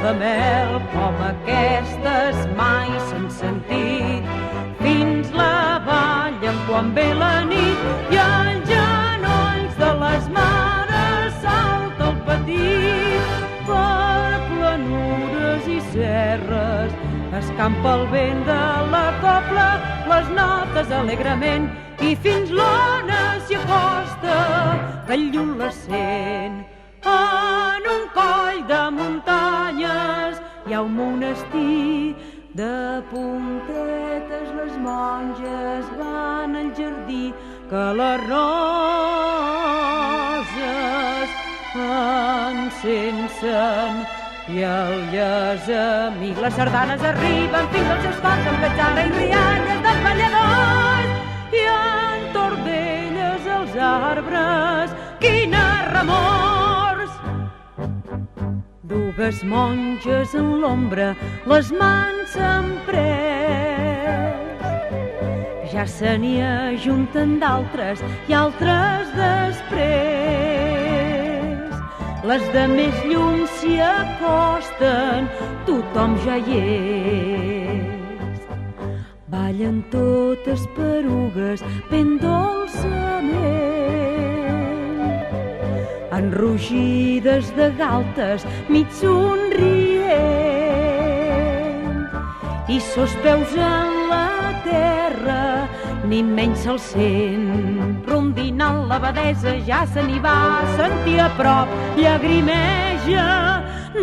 de mel com aquestes mai s'han sentit. Fins la ballen quan ve la nit i als genolls de les mares salta el petit. Per planures i serres escampa el vent de la cobla les notes alegrement i fins l'ona s'hi acosta que lluny la sent. En un coll de muntanyes hi ha un monestir de puntetes, les monges van al jardí que les roses encensen i el llesamí. Les sardanes arriben fins als seus cors amb petjada i rialles dels balladors i entorn d'elles els arbres, quines remors. Dues monges en l'ombra, les mans emprès. Ja se n'hi ajunten d'altres i altres després. Les de més lluny s'hi acosten, tothom ja hi és. Ballen totes perugues ben dolçament, enrogides de galtes, mig somrient. I sos peus en la terra ni menys se'l sent. Rondinant l'abadesa ja se n'hi va sentir a prop, llagrimeja,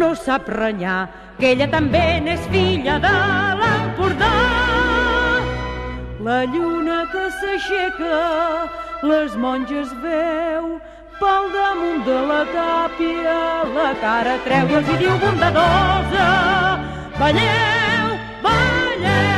no sap renyar, que ella també n'és filla de l'Empordà. La lluna que s'aixeca, les monges veu, pel damunt de la tàpia la cara treu i els hi diu bondadosa: balleu, balleu.